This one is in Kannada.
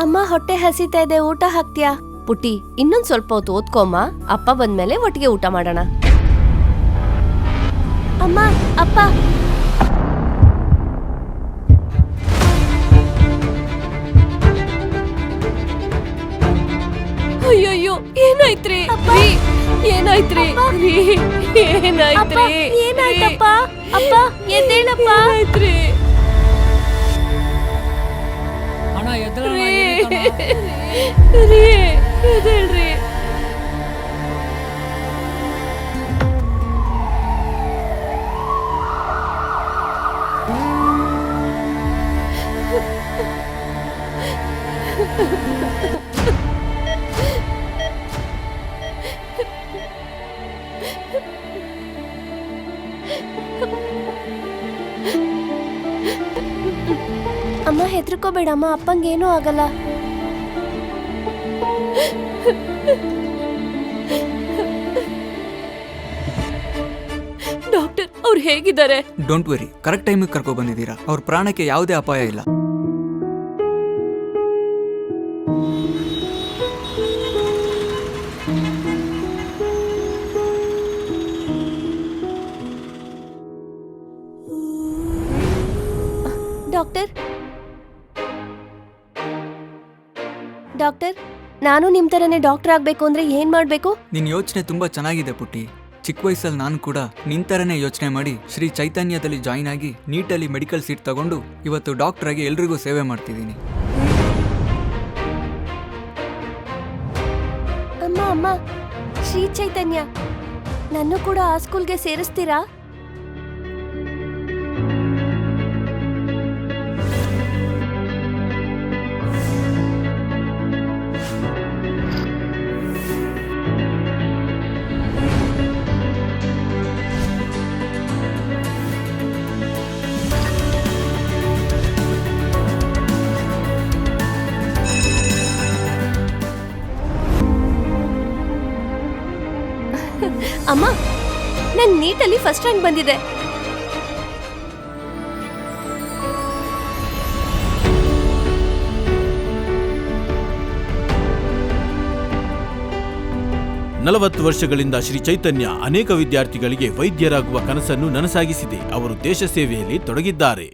ಅಮ್ಮ ಹೊಟ್ಟೆ ಹಸಿತಾ ಇದೆ, ಊಟ ಹಾಕ್ತೀಯಾ? ಪುಟ್ಟಿ, ಇನ್ನೊಂದ್ ಸ್ವಲ್ಪ ಹೊತ್ತು ಓದ್ಕೊಮ್ಮ, ಅಪ್ಪ ಬಂದ್ಮೇಲೆ ಒಟ್ಟಿಗೆ ಊಟ ಮಾಡೋಣ. ಅಮ್ಮ, ಅಪ್ಪ. ಅಯ್ಯಯ್ಯೋ, ಏನಾಯ್ತ್ರಿ? ಏನಾಯ್ತ್ರಿ? ಏನಾಯ್ತ್ರಿ? ಏನಾಯ್ತಪ್ಪ? ಅಪ್ಪ ಎದ್ದೇಳಪ್ಪ. ಏನಾಯ್ತ್ರಿ? ಎದ್ದೇಳ್ರಿ. ಅಮ್ಮ ಹೆದರ್ಕೋಬೇಡಮ್ಮ, ಅಪ್ಪಂಗೇನೂ ಆಗಲ್ಲ. ಡಾಕ್ಟರ್, ಅವ್ರು ಹೇಗಿದ್ದಾರೆ? ಡೋಂಟ್ ವೆರಿ, ಕರೆಕ್ಟ್ ಟೈಮಿಗೆ ಕರ್ಕೊ ಬಂದಿದ್ದೀರಾ. ಅವ್ರ ಪ್ರಾಣಕ್ಕೆ ಯಾವುದೇ ಅಪಾಯ ಇಲ್ಲ. ಡಾಕ್ಟರ್, ಡಾಕ್ಟರ್, ನಾನು ನಿಮ್ ತರನೇ ಡಾಕ್ಟರ್ ಆಗ್ಬೇಕು ಅಂದ್ರೆ ಏನ್ ಮಾಡ್ಬೇಕು? ನಿನ್ ಯೋಚನೆ ತುಂಬಾ ಚೆನ್ನಾಗಿದೆ ಪುಟ್ಟಿ. ಚಿಕ್ಕ ವಯಸ್ಸಲ್ಲಿ ನಾನು ಕೂಡ ನಿಂತರನೇ ಯೋಚನೆ ಮಾಡಿ ಶ್ರೀ ಚೈತನ್ಯದಲ್ಲಿ ಜಾಯಿನ್ ಆಗಿ ನೀಟಲ್ಲಿ ಮೆಡಿಕಲ್ ಸೀಟ್ ತಗೊಂಡು ಇವತ್ತು ಡಾಕ್ಟರ್ ಆಗಿ ಎಲ್ರಿಗೂ ಸೇವೆ ಮಾಡ್ತಿದ್ದೀನಿ. ಅಮ್ಮ, ಅಮ್ಮ, ಶ್ರೀ ಚೈತನ್ಯ, ನನ್ನ ಕೂಡ ಆ ಸ್ಕೂಲ್ಗೆ ಸೇರಿಸ್ತೀರಾ? ಅಮ್ಮ, ನನ್ ನೀಟಲ್ಲಿ ಫಸ್ಟ್ ರ್ಯಾಂಕ್ ಬಂದಿದೆ. ವರ್ಷಗಳಿಂದ ಶ್ರೀ ಚೈತನ್ಯ ಅನೇಕ ವಿದ್ಯಾರ್ಥಿಗಳಿಗೆ ವೈದ್ಯರಾಗುವ ಕನಸನ್ನು ನನಸಾಗಿಸಿದೆ. ಅವರು ದೇಶ ಸೇವೆಯಲ್ಲಿ ತೊಡಗಿದ್ದಾರೆ.